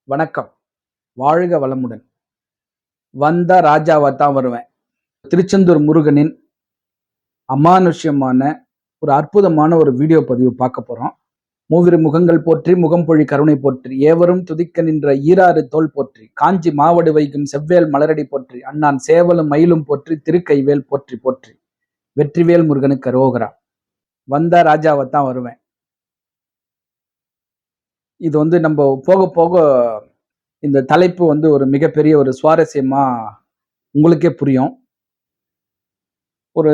வணக்கம். வாழ்க வளமுடன். வந்தா ராஜாவா தான் வருவேன். திருச்செந்தூர் முருகனின் அமானுஷ்யமான ஒரு அற்புதமான ஒரு வீடியோ பதிவு பார்க்க போறோம். மூவிரு முகங்கள் போற்றி, முகம்பொழி கருணை போற்றி, ஏவரும் துதிக்க நின்ற ஈராறு தோள் போற்றி, காஞ்சி மாவடு வைகும் செவ்வேல் மலரடி போற்றி, அண்ணான் சேவலும் மயிலும் போற்றி, திருக்கைவேல் போற்றி போற்றி, வெற்றிவேல் முருகனுக்கு அரோகரா. வந்தா ராஜாவா தான் வருவேன். இது நம்ம போக போக இந்த தலைப்பு ஒரு மிகப்பெரிய ஒரு சுவாரஸ்யமா உங்களுக்கே புரியும். ஒரு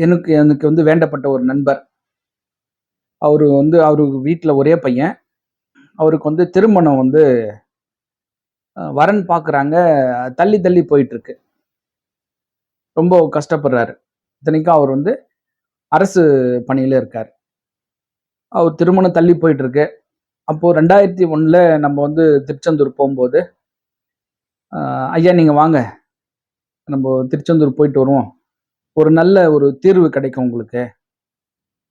எனக்கு எனக்கு வேண்டப்பட்ட ஒரு நண்பர். அவருக்கு வீட்ல ஒரே பையன். அவருக்கு திருமணம் வரன் பார்க்குறாங்க. தள்ளி தள்ளி போயிட்டுருக்கு. ரொம்ப கஷ்டப்படுறாரு. இத்தனைக்கும் அவர் அரசு பணியில இருக்காரு. அவர் திருமணம் தள்ளி போயிட்டுருக்கு. அப்போ 2001ல நம்ம திருச்செந்தூர் போம்போது, ஐயா நீங்க வாங்க. நம்ம திருச்செந்தூர் போயிட்டு வருவோம். ஒரு நல்ல ஒரு தீர்வு கிடைக்கும் உங்களுக்கு.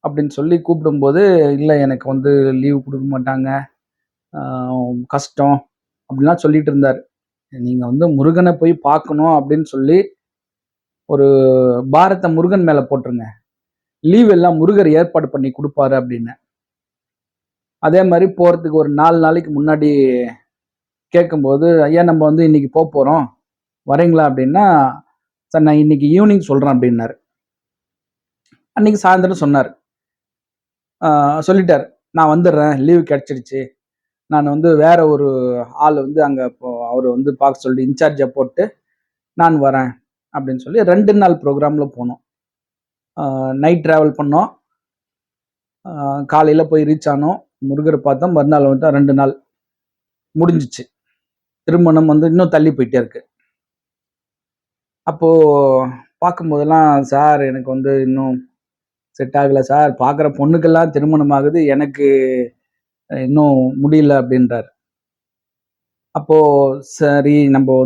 அப்படின்னு சொல்லி கூப்பிடும்போது, இல்ல எனக்கு லீவ் குடுக்க மாட்டாங்க. கஷ்டம் அப்படிலாம் சொல்லிட்டு இருந்தாரு. நீங்க முருகன போய் பார்க்கணும் அப்படின்னு சொல்லி, ஒரு பாரத்த முருகன் மேல போட்டுருங்க. லீவ் எல்லாம் முருகர் ஏற்பாடு பண்ணி குடுப்பாரு அப்படின்னேன். அதே மாரி போறதுக்கு ஒரு 4 நாளைக்கு முன்னாடி கேட்கும்போது, ஐயா நம்ம இன்னைக்கு போறோம். வரீங்களா அப்படின்னா, சார் நான் இன்னைக்கு ஈவினிங் சொல்றேன் அப்படின்னாரு. அன்னைக்கு சாயந்தரம் சொன்னாரு. சொல்லிட்டாரு. நான் வந்துடுறேன். லீவ் கிடைச்சிடுச்சு. நான் வேற ஒரு ஆள் அங்க இப்போ அவரு பார்க்க சொல்லி இன்சார்ஜா போட்டு, நான் வரேன் அப்படின்னு சொல்லி 2 நாள் ப்ரோகிராம்ல போனோம். நைட் டிராவல் பண்ணோம். காலையில போய் ரீச் ஆனோம். முருகரை பார்த்தோம். மறுநாள் 2 நாள் முடிஞ்சிச்சு. திருமணம் இன்னும் தள்ளி போயிட்டே இருக்கு. அப்போ பார்க்கும்போதெல்லாம், சார் எனக்கு இன்னும் செட் ஆகல சார். பார்க்குற பொண்ணுக்கெல்லாம் திருமணம் ஆகுது. எனக்கு இன்னும் முடியல அப்படின்றாரு. அப்போ சரி நம்ம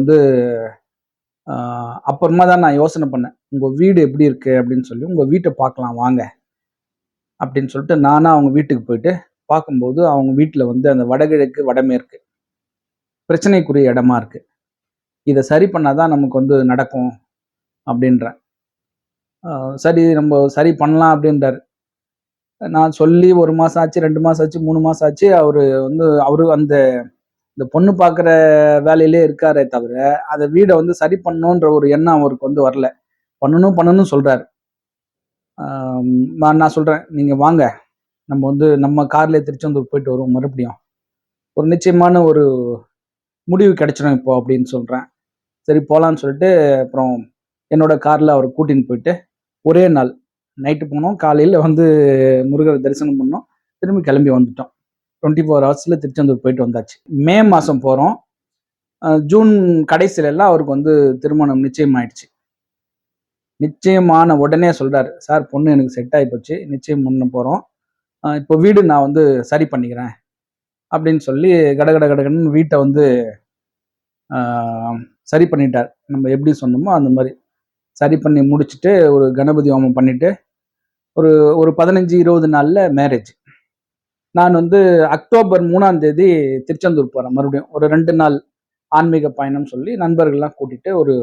அப்புறமா தான் நான் யோசனை பண்ணேன். உங்க வீடு எப்படி இருக்கு அப்படின்னு சொல்லி, உங்க வீட்டை பார்க்கலாம் வாங்க அப்படின்னு சொல்லிட்டு நானா அவங்க வீட்டுக்கு போயிட்டு பார்க்கும்போது, அவங்க வீட்டுல அந்த வடகிழக்கு வடமேற்கு பிரச்சனைக்குரிய இடமா இருக்கு. இதை சரி பண்ணாதான் நமக்கு நடக்கும் அப்படின்றேன். சரி நம்ம சரி பண்ணலாம் அப்படின்றாரு. நான் சொல்லி 1 மாசம் ஆச்சு, 2 மாசம் ஆச்சு, 3 மாசம் ஆச்சு. அவரு இந்த பொண்ணு பார்க்குற வேலையிலே இருக்காரே தவிர, அந்த வீட சரி பண்ணணுன்ற ஒரு எண்ணம் அவருக்கு வரல. பண்ணணும்னு சொல்றாரு. நான் சொல்றேன், நீங்க வாங்க. நம்ம நம்ம கார்லயே திருச்செந்தூர் போயிட்டு வருவோம் மறுபடியும். ஒரு நிச்சயமான ஒரு முடிவு கிடைச்சிடும் இப்போ அப்படின்னு சொல்றேன். சரி போலான்னு சொல்லிட்டு, அப்புறம் என்னோட கார்ல அவரை கூட்டின்னு போயிட்டு, ஒரே நாள் நைட்டு போனோம். காலையில முருகரை தரிசனம் பண்ணோம். திரும்பி கிளம்பி வந்துட்டோம். 24 ஹவர்ஸ்ல திருச்செந்தூர் போயிட்டு வந்தாச்சு. மே மாசம் போறோம். ஜூன் கடைசியில எல்லாம் அவருக்கு திருமணம் நிச்சயம் ஆயிடுச்சு. நிச்சயமான உடனே சொல்றாரு, சார் பொண்ணு எனக்கு செட் ஆகி போச்சு. நிச்சயம் பண்ண போறோம். இப்போ வீடு நான் சரி பண்ணிக்கிறேன் அப்படின்னு சொல்லி கடகடன்னு வீட்டை சரி பண்ணிட்டார். நம்ம எப்படி சொன்னோமோ அந்த மாதிரி சரி பண்ணி முடிச்சுட்டு, ஒரு கணபதி ஹோமம் பண்ணிட்டு, ஒரு ஒரு 15-20 நாள்ல மேரேஜ். நான் அக்டோபர் 3ஆம் தேதி திருச்செந்தூர் போறேன். மறுபடியும் ஒரு 2 நாள் ஆன்மீக பயணம் சொல்லி நண்பர்கள்லாம் கூட்டிட்டு ஒரு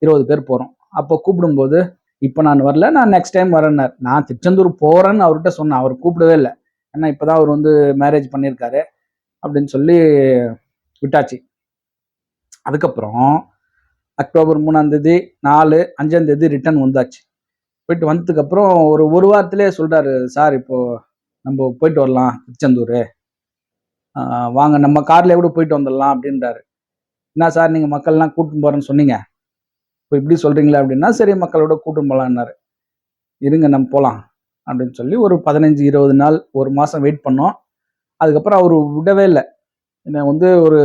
20 பேர் போறோம். அப்போ கூப்பிடும்போது, இப்ப நான் வரல, நான் நெக்ஸ்ட் டைம் வரேன்னாரு. நான் திருச்செந்தூர் போறேன்னு அவர்கிட்ட சொன்னேன். அவர் கூப்பிடவே இல்லை. ஏன்னா இப்பதான் அவர் மேரேஜ் பண்ணியிருக்காரு அப்படின்னு சொல்லி விட்டாச்சு. அதுக்கப்புறம் அக்டோபர் 3ஆம் தேதி 4, 5ஆம் தேதி ரிட்டர்ன் வந்தாச்சு. போயிட்டு வந்ததுக்கு அப்புறம் ஒரு வாரத்திலே சொல்றாரு, சார் இப்போ நம்ம போயிட்டு வரலாம் திருச்செந்தூர். வாங்க நம்ம கார்லயே கூட போயிட்டு வந்துடலாம் அப்படின்றாரு. என்ன சார் நீங்க மக்கள்லாம் கூட்டின்னு போறேன்னு சொன்னீங்க, இப்போ இப்படி சொல்றீங்களா அப்படின்னா, சரி மக்களோட கூட்டின்னு போலான்னாரு. இருங்க நம்ம போலாம் அப்படின்னு சொல்லி ஒரு 15-20 நாள், 1 மாசம் வெயிட் பண்ணோம். அதுக்கப்புறம் அவரு விடவே இல்லை. என்ன ஒரு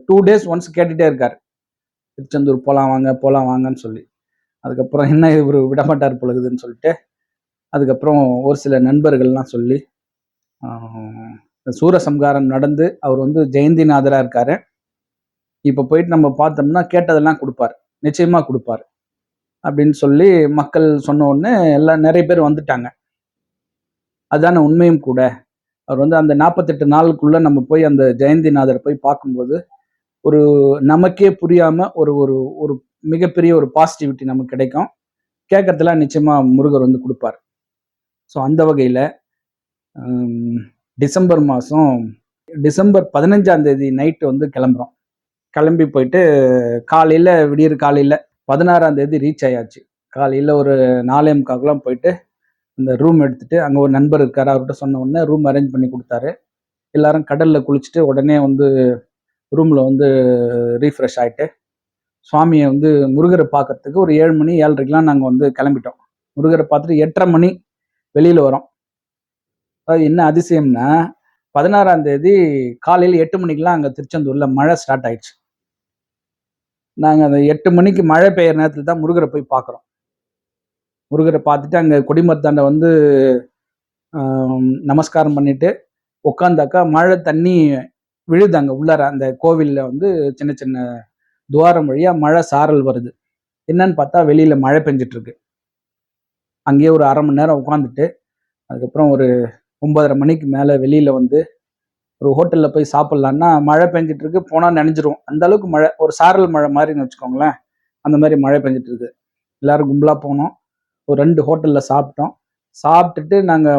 2 டேஸ் ஒன்ஸ் கேட்டுட்டே இருக்காரு, திருச்செந்தூர் போலாம் வாங்கன்னு சொல்லி. அதுக்கப்புறம் என்ன இவரு விடமாட்டார் பொழுதுன்னு சொல்லிட்டு, அதுக்கப்புறம் ஒரு சில நண்பர்கள்லாம் சொல்லி, சூரசம்ஹாரம் நடந்து அவர் ஜெயந்திநாதரா இருக்காரு. இப்ப போயிட்டு நம்ம பார்த்தோம்னா கேட்டதெல்லாம் கொடுப்பாரு, நிச்சயமா கொடுப்பாரு அப்படின்னு சொல்லி மக்கள் சொன்ன உடனே எல்லாம் நிறைய பேர் வந்துட்டாங்க. அதான உண்மையும் கூட. அவர் அந்த 48 நாளுக்குள்ள நம்ம போய் அந்த ஜெயந்திநாதரை போய் பார்க்கும்போது, ஒரு நமக்கே புரியாம ஒரு ஒரு ஒரு மிகப்பெரிய ஒரு பாசிட்டிவிட்டி நமக்கு கிடைக்கும். கேட்கறதுலாம் நிச்சயமா முருகர் வந்து குடுப்பார். ஸோ அந்த வகையில டிசம்பர் மாசம் டிசம்பர் 15ஆம் தேதி நைட் வந்து கிளம்புறோம். கிளம்பி போயிட்டு காலையில விடியற் காலையில 16ஆம் தேதி ரீச் ஆயாச்சு. காலையில ஒரு 4:45க்குலாம் போயிட்டு அந்த ரூம் எடுத்துட்டு அங்க ஒரு நண்பர் இருக்காரு. அவர்ட்ட சொன்ன உடனே ரூம் அரேஞ்ச் பண்ணி குடுத்தாரு. எல்லாரும் கடல்ல குளிச்சுட்டு உடனே வந்து ரூம்ல வந்து ரீஃப்ரெஷ் ஆயிட்டு, சுவாமிய வந்து முருகர பார்க்கறதுக்கு ஒரு 7 மணி 7:30க்கெல்லாம் நாங்க வந்து கிளம்பிட்டோம். முருகர பார்த்துட்டு 8:30 மணி வெளியில வரோம். அதாவது என்ன அதிசயம்னா, 16ஆம் தேதி காலையில 8 மணிக்கெல்லாம் அங்க திருச்செந்தூர்ல மழை ஸ்டார்ட் ஆயிடுச்சு. நாங்க அந்த 8 மணிக்கு மழை பெய்யற நேரத்துல தான் முருகர போய் பார்க்குறோம். முருகர பார்த்துட்டு அங்க கொடிமரத்தாண்ட வந்து நமஸ்காரம் பண்ணிட்டு உட்காந்தாக்கா மழை தண்ணி விழுது அங்க உள்ளார. அந்த கோவில்ல வந்து சின்ன சின்ன துவாரம் வழியா மழை சாரல் வருது. என்னன்னு பார்த்தா வெளியில மழை பெஞ்சுட்டு இருக்கு. அங்கேயே ஒரு 1/2 மணி நேரம் உட்காந்துட்டு, அதுக்கப்புறம் ஒரு 9:30 மணிக்கு மேல வெளியில வந்து ஒரு ஹோட்டல்ல போய் சாப்பிடலான்னா, மழை பெஞ்சுட்டு இருக்கு. போனா நனைஞ்சிருவோம். அந்த அளவுக்கு மழை. ஒரு சாரல் மழை மாரின்னு வச்சுக்கோங்களேன். அந்த மாரி மழை பெஞ்சுட்டு இருக்கு. எல்லாரும் கும்பலா போனோம். ஒரு 2 ஹோட்டல்ல சாப்பிட்டோம். சாப்பிட்டுட்டு நாங்க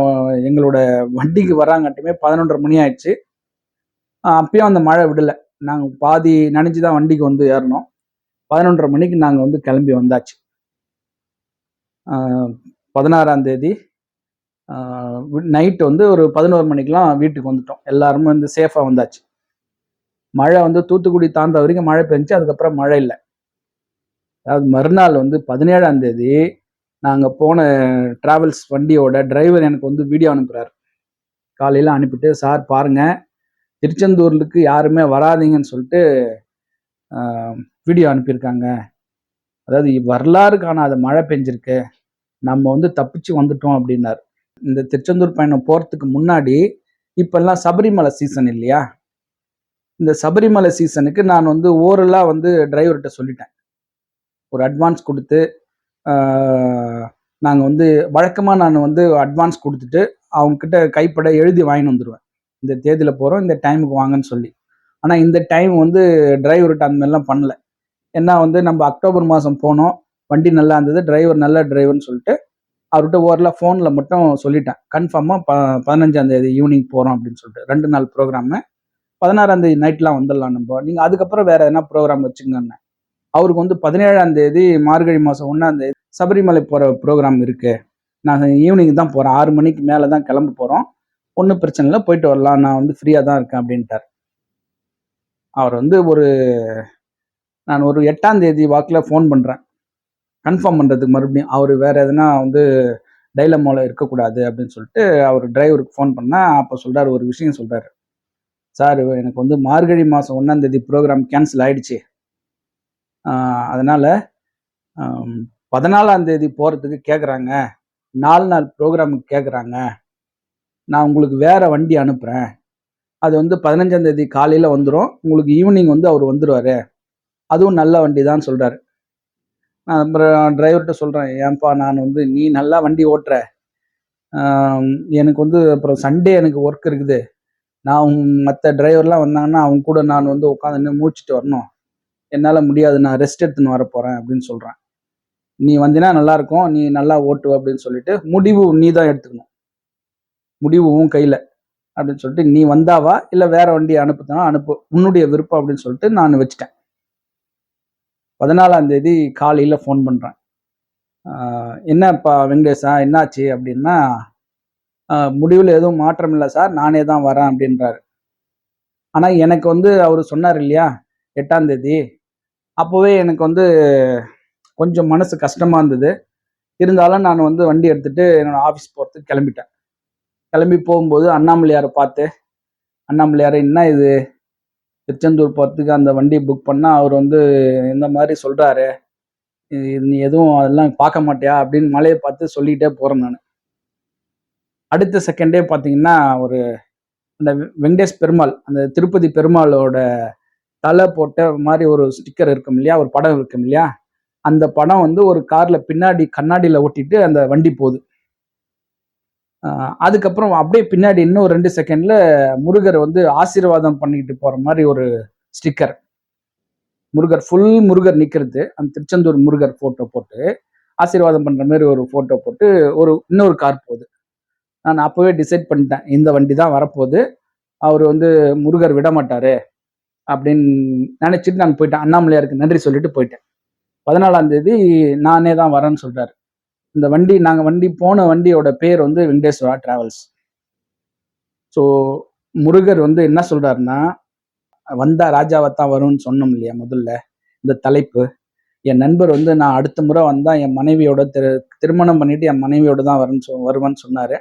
எங்களோட வண்டிக்கு வராங்காட்டியுமே 11:30 மணி ஆயிடுச்சு. அப்பயும் அந்த மழை விடல. நாங்க பாதி நனைஞ்சு தான் வண்டிக்கு வந்து ஏறுனோம். 11:30 மணிக்கு நாங்க வந்து கிளம்பி வந்தாச்சு. 16ஆம் தேதி நைட் வந்து ஒரு 11 மணிக்கெல்லாம் வீட்டுக்கு வந்துட்டோம். எல்லாருமே வந்து சேஃபா வந்தாச்சு. மழை வந்து தூத்துக்குடி தாண்டுற வரைக்கும் மழை பெஞ்சுச்சு. அதுக்கப்புறம் மழை இல்ல. அதாவது மறுநாள் வந்து 17ஆம் தேதி நாங்க போன டிராவல்ஸ் வண்டியோட டிரைவர் எனக்கு வந்து வீடியோ அனுப்புறாரு. காலையில அனுப்பிட்டு, "சார் பாருங்க, திருச்செந்தூருக்கு யாருமே வராதீங்கன்னு சொல்லிட்டு வீடியோ அனுப்பியிருக்காங்க. அதாவது வரலாறு காணாத மழை பெஞ்சிருக்கு. நம்ம வந்து தப்பிச்சு வந்துட்டோம்" அப்படின்னாரு. இந்த திருச்செந்தூர் பயணம் போறதுக்கு முன்னாடி இப்பெல்லாம் சபரிமலை சீசன் இல்லையா? இந்த சபரிமலை சீசனுக்கு நான் வந்து ஓரலா வந்து டிரைவர்ட்ட சொல்லிட்டேன். ஒரு அட்வான்ஸ் குடுத்து, ஆ நாங்க வந்து வழக்கமா நான் வந்து அட்வான்ஸ் குடுத்துட்டு, அவங்ககிட்ட கைப்பட எழுதி வாங்கின்னு வந்துருவேன். இந்த தேதியில போறோம், இந்த டைமுக்கு வாங்கன்னு சொல்லி. ஆனா இந்த டைம் வந்து டிரைவர்ட்ட அந்த மாரிலாம் பண்ணல. ஏன்னா வந்து நம்ம அக்டோபர் மாசம் போனோம். வண்டி நல்லா இருந்தது. டிரைவர் நல்ல டிரைவர்ன்னு சொல்லிட்டு, அவர்ட்ட ஓரலா ஃபோன்ல மட்டும் சொல்லிட்டேன். கன்ஃபார்மா 15ஆம் தேதி ஈவினிங் போறோம் அப்படின்னு சொல்லிட்டு. 2 நாள் புரோகிராமு. 16ஆம் தேதி நைட்லாம் வந்துடலாம் நம்ப. நீங்க அதுக்கப்புறம் வேற எதனா புரோகிராம் வச்சுக்கங்கன்னேன். அவருக்கு வந்து 17ஆம் தேதி மார்கழி மாசம் 1ஆம் தேதி சபரிமலை போற புரோகிராம் இருக்கு. நான் ஈவினிங் தான் போறேன். 6 மணிக்கு மேல தான் கிளம்ப போறோம். ஒண்ணும் பிரச்சனை இல்ல. போயிட்டு வரலாம். நான் வந்து ஃப்ரீயா தான் இருக்கேன் அப்படின்ட்டாரு. அவர் வந்து நான் ஒரு 8ஆம் தேதி வாக்குல ஃபோன் பண்றேன். கன்ஃபார்ம் பண்றதுக்கு மறுபடியும். அவரு வேற எதனா வந்து டைலமால இருக்கக்கூடாது அப்படின்னு சொல்லிட்டு அவர் டிரைவருக்கு ஃபோன் பண்ணா, அப்ப சொல்றாரு, ஒரு விஷயம் சொல்றாரு. "சார், எனக்கு வந்து மார்கழி மாசம் 1ஆம் தேதி புரோகிராம் கேன்சல் ஆயிடுச்சு. அதனால 14ஆம் தேதி போறதுக்கு கேட்குறாங்க. 4 நாள் புரோகிராமுக்கு கேட்குறாங்க. நான் உங்களுக்கு வேற வண்டி அனுப்புறேன். அது வந்து 15ஆம் தேதி காலையில வந்துரும். உங்களுக்கு ஈவினிங் வந்து அவரு வந்துருவாரு. அதுவும் நல்ல வண்டி தான்" சொல்றாரு. நான் அப்புறம் டிரைவர்ட்ட சொல்றேன், "ஏன்பா நான் வந்து நீ நல்லா வண்டி ஓட்டுற. எனக்கு வந்து அப்புறம் சண்டே எனக்கு ஒர்க் இருக்குது. நான் மத்த டிரைவர்லாம் வந்தாங்கன்னா, அவங்க கூட நான் வந்து உட்காந்துன்னு முழிச்சுட்டு வரணும். என்னால முடியாது. நான் ரெஸ்ட் எடுத்துன்னு வரப்போறேன்" அப்படின்னு சொல்றேன். "நீ வந்தீன்னா நல்லாருக்கும். நீ நல்லா ஓட்டுவ" அப்படின்னு சொல்லிட்டு, "முடிவு நீ தான் எடுத்துக்கணும். முடிவு உன் கையில" அப்படின்னு சொல்லிட்டு, "நீ வந்தா வா, இல்ல வேற வண்டிய அனுப்புனா அனுப்பு. உன்னுடைய விருப்பம்" அப்படின்னு சொல்லிட்டு நான் வச்சுட்டேன். 14ஆம் தேதி காலையில ஃபோன் பண்றேன். "என்னப்பா வெங்கடேஷா, என்னாச்சு?" அப்படின்னா, முடிவுல எதுவும் மாற்றம் இல்ல சார். நானே தான் வரேன்" அப்படின்றாரு. ஆனா எனக்கு வந்து அவரு சொன்னாரு இல்லையா? 8ஆம் தேதி. அப்பவே எனக்கு வந்து கொஞ்சம் மனசு கஷ்டமா இருந்தது. இருந்தாலும் நான் வந்து வண்டி எடுத்துட்டு என்னோட ஆஃபீஸ் போறதுக்கு கிளம்பிட்டேன். கிளம்பி போகும்போது அண்ணாமலையார பார்த்து, "அண்ணாமலையாரே, என்ன இது? திருச்செந்தூர் போறதுக்கு அந்த வண்டி புக் பண்ணா அவரு வந்து இந்த மாரி சொல்றாரு. நீ எதுவும் அதெல்லாம் பார்க்க மாட்டியா?" அப்படின்னு மலைய பார்த்து சொல்லிட்டே போறேன் நானு. அடுத்த செகண்டே பார்த்தீங்கன்னா, அந்த வெங்கடேஷ் பெருமாள், அந்த திருப்பதி பெருமாளோட தலை போட்ட மாரி ஒரு ஸ்டிக்கர் இருக்கும் இல்லையா? ஒரு படம் இருக்கும் இல்லையா? அந்த படம் வந்து ஒரு கார்ல பின்னாடி கண்ணாடில ஒட்டிட்டு அந்த வண்டி போது. அதுக்கப்புறம் அப்படியே பின்னாடி இன்னும் 2 செகண்ட்ல முருகர் வந்து ஆசீர்வாதம் பண்ணிட்டு போற மாரி ஒரு ஸ்டிக்கர். முருகர் ஃபுல் முருகர் நிக்கிறது, அந்த திருச்செந்தூர் முருகர் போட்டோ போட்டு ஆசீர்வாதம் பண்ற மாதிரி ஒரு போட்டோ போட்டு இன்னொரு கார் போகுது. நான் அப்பவே டிசைட் பண்ணிட்டேன், இந்த வண்டி தான் வரப்போகுது, அவர் வந்து முருகர் விட மாட்டாரு அப்படின்னு நினைச்சிட்டு நான் போயிட்டேன். அண்ணாமலையாருக்கு நன்றி சொல்லிட்டு போயிட்டேன். 14ஆம் தேதி நானே தான் வரேன்னு சொல்றாரு. இந்த வண்டி போன வண்டியோட பேர் வந்து வெங்கடேஸ்வரா டிராவல்ஸ். ஸோ முருகர் வந்து என்ன சொல்றாருன்னா, வந்தா ராஜாவாத்தான் வரும்னு சொன்னோம் இல்லையா முதல்ல, இந்த தலைப்பு. என் நண்பர் வந்து நான் அடுத்த முறை வந்தா என் மனைவியோட திருமணம் பண்ணிட்டு என் மனைவியோட தான் வருவேன்னு சொன்னாரு.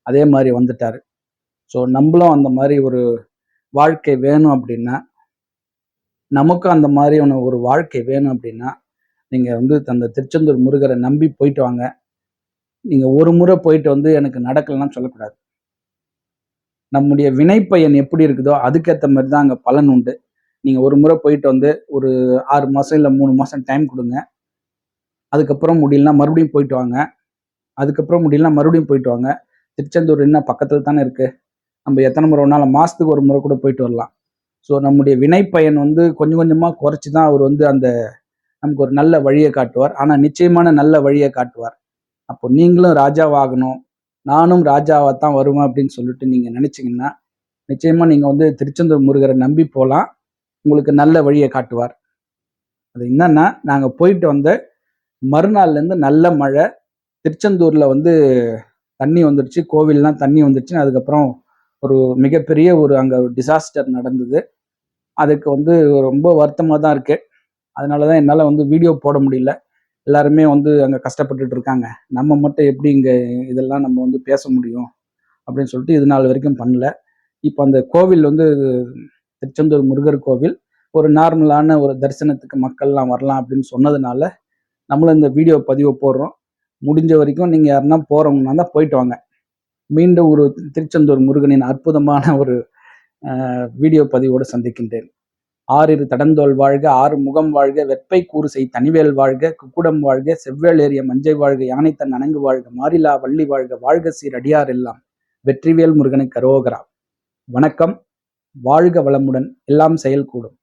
அதே மாதிரி வந்துட்டாரு. ஸோ நம்மளும் அந்த மாதிரி ஒரு வாழ்க்கை வேணும் அப்படின்னா, நமக்கும் அந்த மாதிரியான ஒரு வாழ்க்கை வேணும் அப்படின்னா, நீங்க வந்து அந்த திருச்செந்தூர் முருகரை நம்பி போயிட்டு வாங்க. நீங்க ஒரு முறை போயிட்டு வந்து எனக்கு நடக்கலன்னு சொல்லக்கூடாது. நம்முடைய வினைப்பயன் எப்படி இருக்குதோ அதுக்கேத்த மாதிரி தான் அங்க பலன் உண்டு. நீங்க ஒரு முறை போயிட்டு வந்து ஒரு 6 மாசம் இல்ல 3 மாசம் டைம் குடுங்க. அதுக்கப்புறம் முடியலன்னா மறுபடியும் போயிட்டு வாங்க. அதுக்கப்புறம் முடியலன்னா மறுபடியும் போயிட்டு வாங்க. திருச்செந்தூர் என்ன பக்கத்துல தானே இருக்கு. நம்ம எத்தனை முறை வேணாலும் மாசத்துக்கு ஒரு முறை கூட போயிட்டு வரலாம். ஸோ நம்முடைய வினைப்பயன் வந்து கொஞ்சம் கொஞ்சமா குறைச்சு தான் அவர் வந்து நமக்கு ஒரு நல்ல வழிய காட்டுவார். ஆனா நிச்சயமான நல்ல வழிய காட்டுவார். அப்போ நீங்களும் ராஜாவாகணும், நானும் ராஜாவாத்தான் வருவேன் அப்படின்னு சொல்லிட்டு நீங்க நினைச்சீங்கன்னா, நிச்சயமா நீங்க வந்து திருச்செந்தூர் முருகரை நம்பி போலாம். உங்களுக்கு நல்ல வழிய காட்டுவார். அது என்னன்னா, நாங்க போயிட்டு வந்த மறுநாள்ல இருந்து நல்ல மழை. திருச்செந்தூர்ல வந்து தண்ணி வந்துருச்சு. கோவில்லாம் தண்ணி வந்துருச்சு. அதுக்கப்புறம் ஒரு மிகப்பெரிய அங்க டிசாஸ்டர் நடந்தது. அதுக்கு வந்து ரொம்ப வருத்தமா தான் இருக்கு. அதனால தான் என்னால வந்து வீடியோ போட முடியல. எல்லாருமே வந்து அங்க கஷ்டப்பட்டுட்டு இருக்காங்க. நம்ம மட்டும் எப்படி இங்க இதெல்லாம் நம்ம வந்து பேச முடியும்? அப்படின்னு சொல்லிட்டு இது நாள் வரைக்கும் பண்ணல. இப்ப அந்த கோவில் வந்து திருச்செந்தூர் முருகர் கோவில். ஒரு நார்மலான ஒரு தரிசனத்துக்கு மக்கள்லாம் வரலாம் அப்படின்னு சொன்னதுனால, நம்மளும் இந்த வீடியோ பதிவ போடுறோம். முடிஞ்ச வரைக்கும் நீங்க யாருன்னா போறவங்கன்னா தான் போயிட்டு வாங்க. மீண்டும் ஒரு திருச்செந்தூர் முருகனின் அற்புதமான ஒரு வீடியோ பதிவோடு சந்திக்கின்றேன். "ஆறிரு தடந்தோள் வாழ்க, ஆறு முகம் வாழ்க, வெற்பை கூறுசெய் தனிவேல் வாழ்க, குக்குடம் வாழ்க, செவ்வேள் ஏறிய மஞ்சை வாழ்க, யானைத்தன் அணங்கு வாழ்க, மாறிலா வள்ளி வாழ்க, வாழ்க சீர் அடியார் எல்லாம், வெற்றிவேல் முருகனுக்கு அரோகரா." வணக்கம். வாழ்க வளமுடன். எல்லாம் செயல் கூடும்.